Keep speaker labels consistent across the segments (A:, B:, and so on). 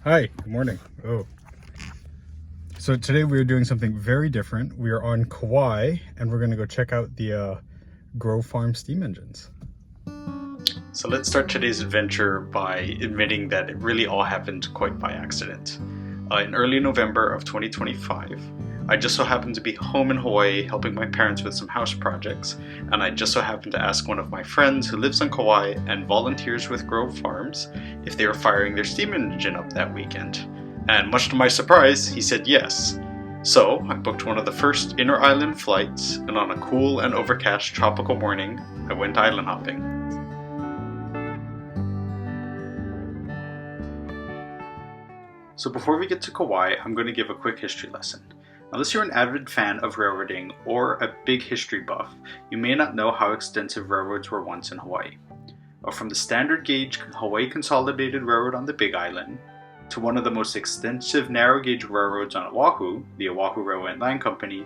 A: Hi, good morning. So today we are doing something very different. We are on Kauai and we're going to go check out the Grove Farm steam engines. So let's start today's adventure by admitting that it really all happened quite by accident. In early November of 2025, I just so happened to be home in Hawaii helping my parents with some house projects, and I just so happened to ask one of my friends who lives on Kauai and volunteers with Grove Farms if they were firing their steam engine up that weekend. And much to my surprise, he said yes. So I booked one of the first inter-island flights, and on a cool and overcast tropical morning, I went island hopping. So before we get to Kauai, I'm going to give a quick history lesson. Unless you're an avid fan of railroading or a big history buff, you may not know how extensive railroads were once in Hawaii. From the standard gauge Hawaii Consolidated Railroad on the Big Island, to one of the most extensive narrow gauge railroads on Oahu, the Oahu Railway and Line Company,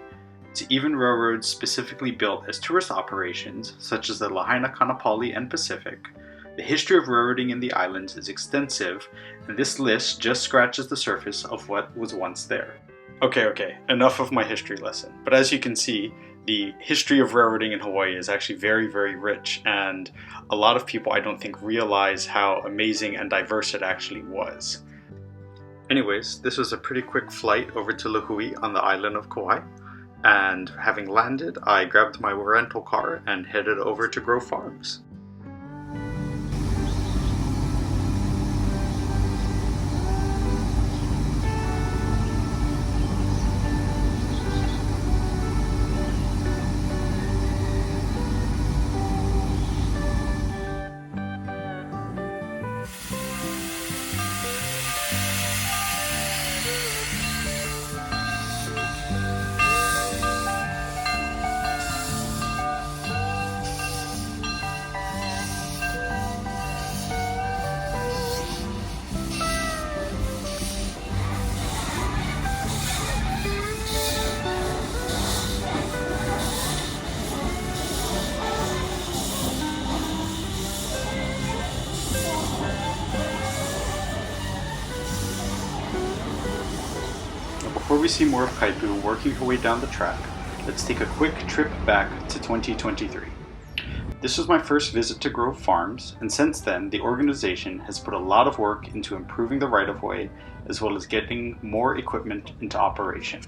A: to even railroads specifically built as tourist operations, such as the Lahaina Kanapali and Pacific, the history of railroading in the islands is extensive, and this list just scratches the surface of what was once there. Okay, enough of my history lesson. But as you can see, the history of railroading in Hawaii is actually very, very rich, and a lot of people I don't think realize how amazing and diverse it actually was. Anyways, this was a pretty quick flight over to Lihue on the island of Kauai, and having landed, I grabbed my rental car and headed over to Grove Farms. Before we see more of Kaipu working her way down the track, let's take a quick trip back to 2023. This was my first visit to Grove Farms, and since then the organization has put a lot of work into improving the right-of-way as well as getting more equipment into operation.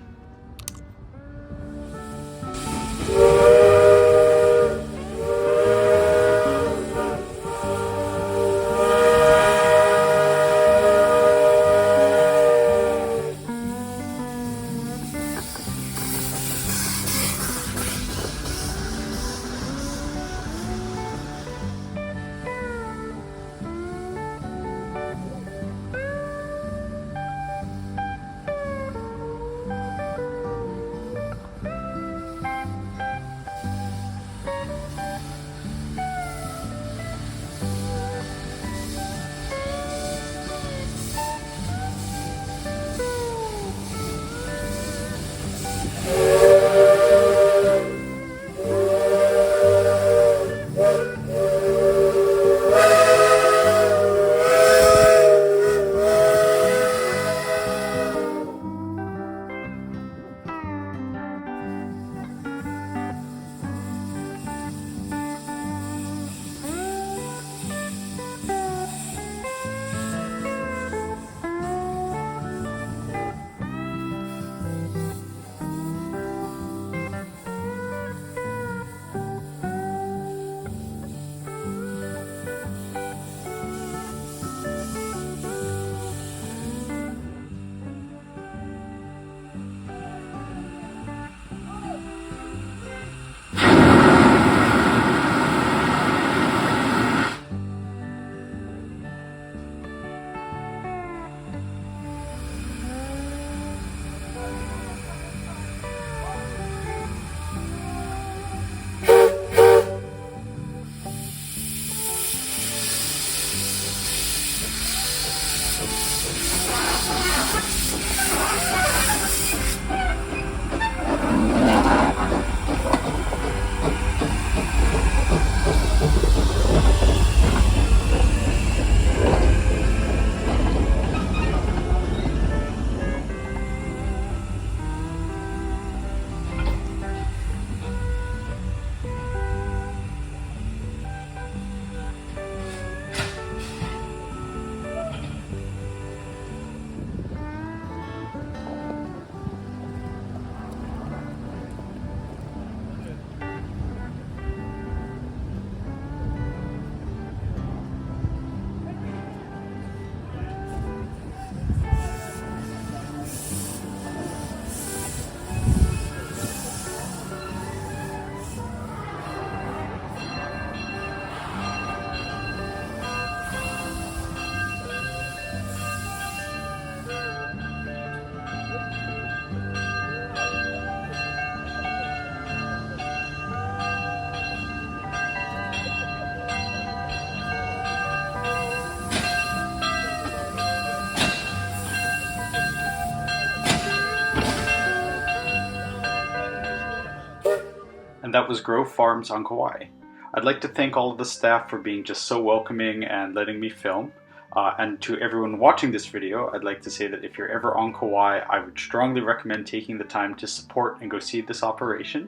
A: and that was Grove Farms on Kauai. I'd like to thank all of the staff for being just so welcoming and letting me film. And to everyone watching this video, I'd like to say that if you're ever on Kauai, I would strongly recommend taking the time to support and go see this operation.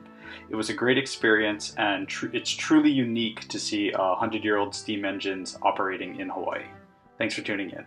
A: It was a great experience, and it's truly unique to see 100-year-old steam engines operating in Hawaii. Thanks for tuning in.